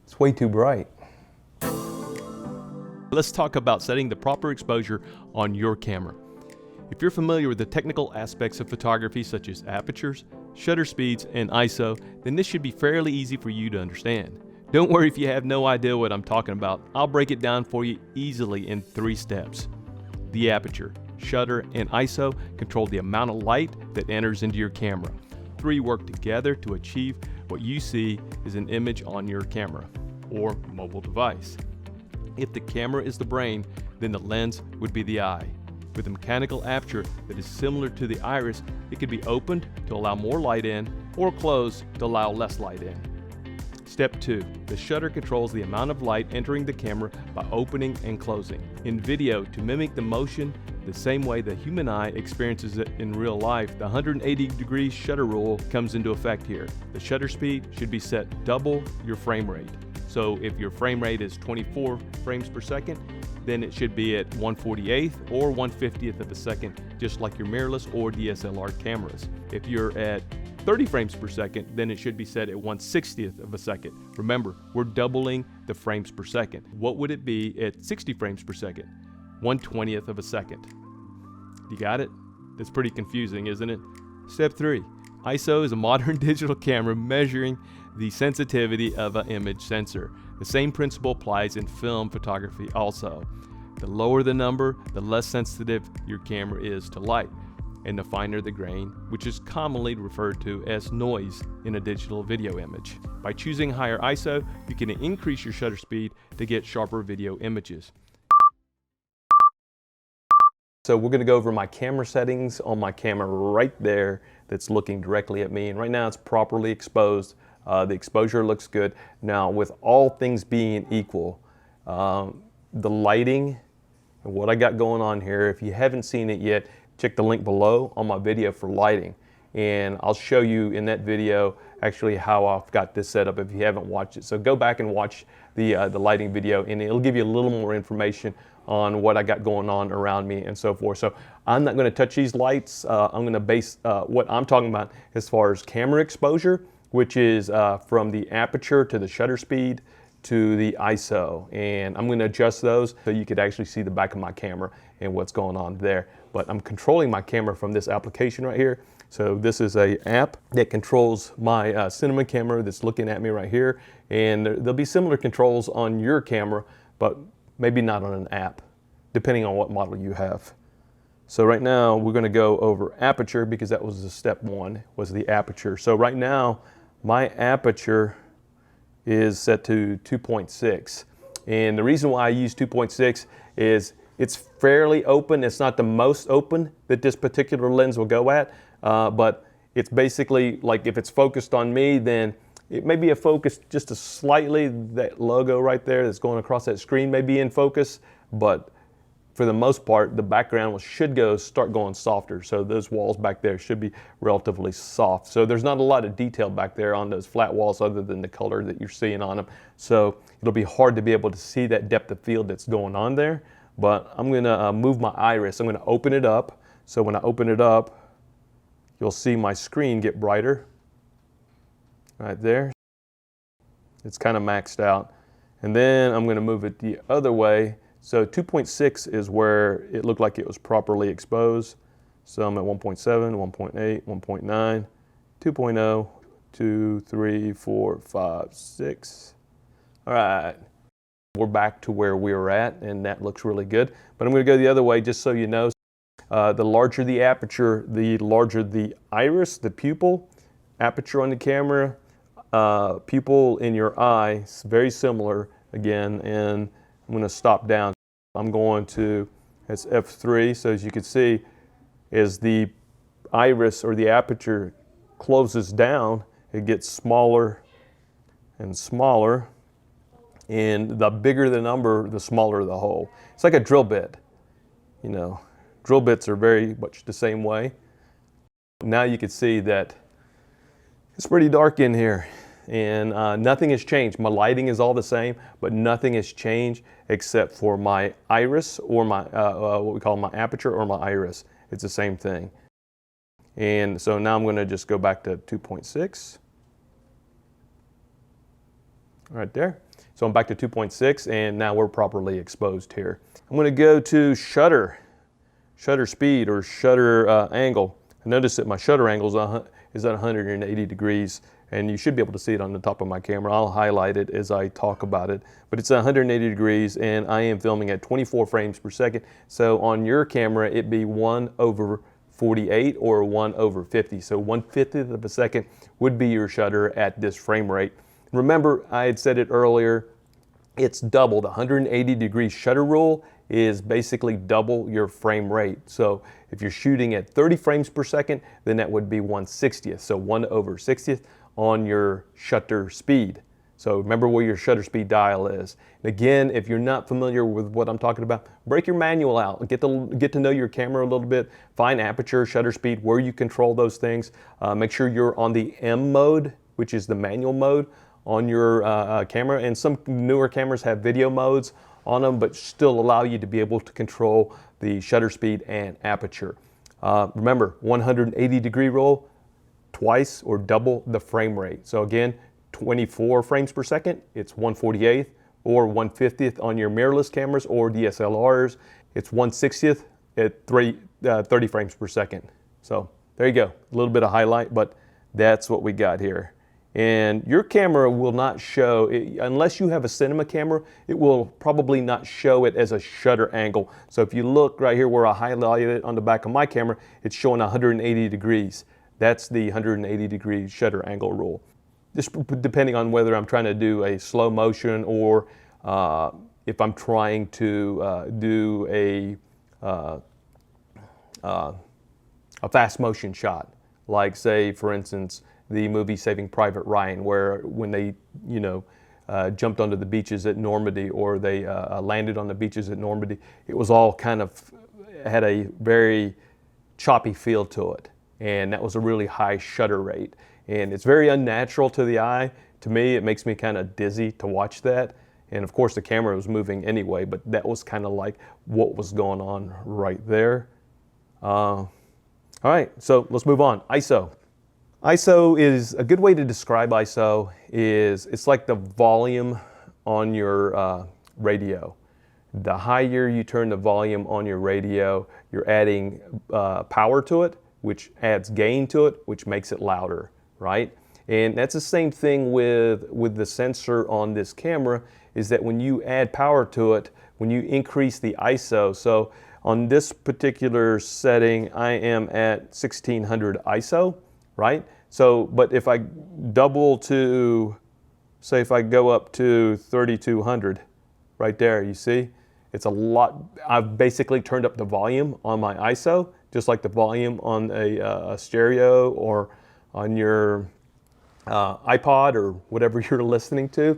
It's way too bright. Let's talk about setting the proper exposure on your camera. If you're familiar with the technical aspects of photography such as apertures, shutter speeds, and ISO, then this should be fairly easy for you to understand. Don't worry if you have no idea what I'm talking about. I'll break it down for you easily in 3 steps. The aperture, shutter, and ISO control the amount of light that enters into your camera. 3 work together to achieve what you see is an image on your camera or mobile device. If the camera is the brain, then the lens would be the eye. With a mechanical aperture that is similar to the iris, it can be opened to allow more light in or closed to allow less light in. Step 2. The shutter controls the amount of light entering the camera by opening and closing. In video, to mimic the motion the same way the human eye experiences it in real life, the 180-degree shutter rule comes into effect here. The shutter speed should be set double your frame rate. So if your frame rate is 24 frames per second, then it should be at 1/48th or 1/50th of a second, just like your mirrorless or DSLR cameras. If you're at 30 frames per second, then it should be set at 1/60th of a second. Remember, we're doubling the frames per second. What would it be at 60 frames per second? 1/20th of a second. You got it? That's pretty confusing, isn't it? Step 3. ISO is a modern digital camera measuring the sensitivity of an image sensor. The same principle applies in film photography also. The lower the number, the less sensitive your camera is to light, and the finer the grain, which is commonly referred to as noise in a digital video image. By choosing higher ISO, you can increase your shutter speed to get sharper video images. So we're going to go over my camera settings on my camera right there that's looking directly at me. And right now it's properly exposed. The exposure looks good. Now with all things being equal, the lighting and what I got going on here, if you haven't seen it yet, check the link below on my video for lighting. And I'll show you in that video actually how I've got this set up if you haven't watched it. So go back and watch the lighting video and it'll give you a little more information on what I got going on around me and so forth. So I'm not going to touch these lights. I'm going to base what I'm talking about as far as camera exposure, which is from the aperture to the shutter speed to the ISO. And I'm going to adjust those so you could actually see the back of my camera and what's going on there. But I'm controlling my camera from this application right here. So this is an app that controls my cinema camera that's looking at me right here. And there'll be similar controls on your camera, but maybe not on an app, depending on what model you have. So right now we're going to go over aperture because that was the step 1, was the aperture. So right now my aperture is set to 2.6. And the reason why I use 2.6 is it's fairly open. It's not the most open that this particular lens will go at, but it's basically like if it's focused on me, then it may be a focus just a slightly, that logo right there that's going across that screen may be in focus, but for the most part, the background should start going softer. So those walls back there should be relatively soft. So there's not a lot of detail back there on those flat walls other than the color that you're seeing on them. So it'll be hard to be able to see that depth of field that's going on there. But I'm gonna move my iris. I'm gonna open it up. So when I open it up, you'll see my screen get brighter. Right there. It's kind of maxed out. And then I'm going to move it the other way. So 2.6 is where it looked like it was properly exposed. So I'm at 1.7, 1.8, 1.9, 2.0, 2, 3, 4, 5, 6. All right. We're back to where we were at, and that looks really good. But I'm going to go the other way just so you know. The larger the aperture, the larger the iris, the pupil. Aperture on the camera, pupil in your eye, it's very similar again, and I'm going to stop down. I'm going to, it's F3, so as you can see, as the iris or the aperture closes down, it gets smaller and smaller, and the bigger the number, the smaller the hole. It's like a drill bit, you know. Drill bits are very much the same way. Now you can see that it's pretty dark in here, and nothing has changed. My lighting is all the same, but nothing has changed except for my iris or my what we call my aperture or my iris. It's the same thing. And so now I'm going to just go back to 2.6 right there. So I'm back to 2.6 and now we're properly exposed here. I'm going to go to shutter speed or shutter angle. I notice that my shutter angle is at 180 degrees, and you should be able to see it on the top of my camera. I'll highlight it as I talk about it, but it's 180 degrees and I am filming at 24 frames per second. So on your camera, it'd be 1/48 or 1/50. So 1/50th of a second would be your shutter at this frame rate. Remember, I had said it earlier, it's double. The 180 degree shutter rule is basically double your frame rate. So if you're shooting at 30 frames per second, then that would be 1/60th. So 1/60th on your shutter speed. So remember where your shutter speed dial is. And again, if you're not familiar with what I'm talking about, break your manual out. Get to know your camera a little bit. Find aperture, shutter speed, where you control those things. Make sure you're on the M mode, which is the manual mode on your camera. And some newer cameras have video modes on them, but still allow you to be able to control the shutter speed and aperture. Remember, 180 degree rule, twice or double the frame rate. So again, 24 frames per second, it's 1/48th or 1/50th on your mirrorless cameras or DSLRs. It's 1/60th at 30 frames per second. So there you go, a little bit of highlight, but that's what we got here. And your camera will not show, unless you have a cinema camera, it will probably not show it as a shutter angle. So if you look right here where I highlighted it on the back of my camera, it's showing 180 degrees. That's the 180 degree shutter angle rule. Just depending on whether I'm trying to do a slow motion or if I'm trying to do a fast motion shot. Like say, for instance, the movie Saving Private Ryan, where when they, jumped onto the beaches at Normandy, or they landed on the beaches at Normandy, it was all kind of, had a very choppy feel to it. And that was a really high shutter rate. And it's very unnatural to the eye. To me, it makes me kind of dizzy to watch that. And of course the camera was moving anyway, but that was kind of like what was going on right there. All right, so let's move on. ISO. ISO is, a good way to describe ISO is, it's like the volume on your radio. The higher you turn the volume on your radio, you're adding power to it, which adds gain to it, which makes it louder, right? And that's the same thing with the sensor on this camera, is that when you add power to it, when you increase the ISO, so on this particular setting, I am at 1600 ISO, right? So, but if I double to, say if I go up to 3200, right there, you see? It's a lot. I've basically turned up the volume on my ISO, just like the volume on a stereo or on your iPod or whatever you're listening to.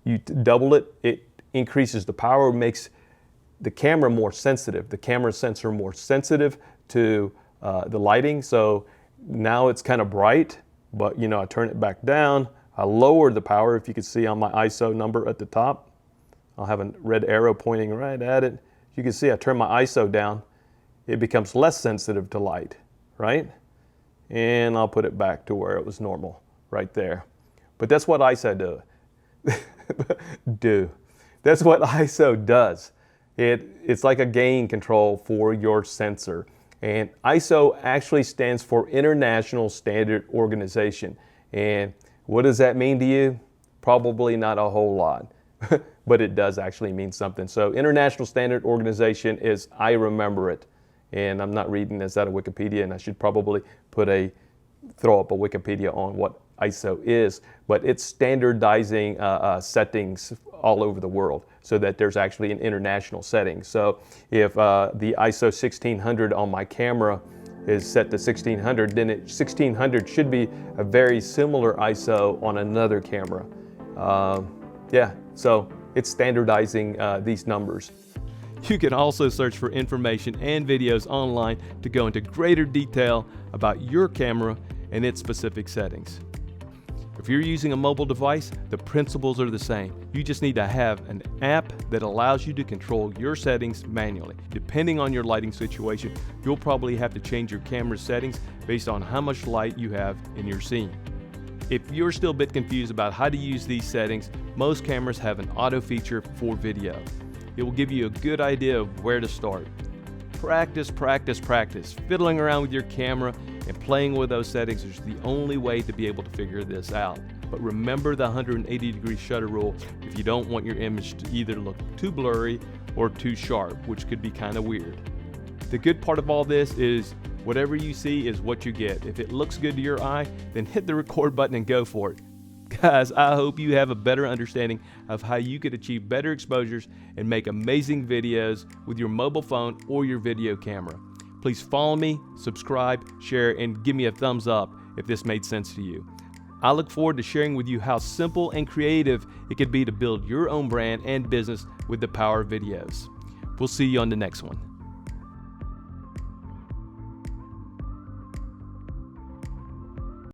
You double it, it increases the power, makes the camera more sensitive, the camera sensor more sensitive to the lighting. So now it's kind of bright, but I turn it back down. I lower the power, if you can see on my ISO number at the top. I'll have a red arrow pointing right at it. You can see I turn my ISO down. It becomes less sensitive to light, right? And I'll put it back to where it was normal, right there. But that's what ISO do. That's what ISO does. It's like a gain control for your sensor. And ISO actually stands for International Standard Organization. And what does that mean to you? Probably not a whole lot, but it does actually mean something. So International Standard Organization is, I remember it. And I'm not reading this out of Wikipedia, and I should probably throw up a Wikipedia on what ISO is, but it's standardizing settings all over the world so that there's actually an international setting. So if the ISO 1600 on my camera is set to 1600, then 1600 should be a very similar ISO on another camera. Yeah, so it's standardizing these numbers. You can also search for information and videos online to go into greater detail about your camera and its specific settings. If you're using a mobile device, the principles are the same. You just need to have an app that allows you to control your settings manually. Depending on your lighting situation, you'll probably have to change your camera settings based on how much light you have in your scene. If you're still a bit confused about how to use these settings, most cameras have an auto feature for video. It will give you a good idea of where to start. Practice, practice, practice. Fiddling around with your camera and playing with those settings is the only way to be able to figure this out. But remember the 180-degree shutter rule if you don't want your image to either look too blurry or too sharp, which could be kind of weird. The good part of all this is whatever you see is what you get. If it looks good to your eye, then hit the record button and go for it. Guys, I hope you have a better understanding of how you could achieve better exposures and make amazing videos with your mobile phone or your video camera. Please follow me, subscribe, share, and give me a thumbs up if this made sense to you. I look forward to sharing with you how simple and creative it could be to build your own brand and business with the power of videos. We'll see you on the next one.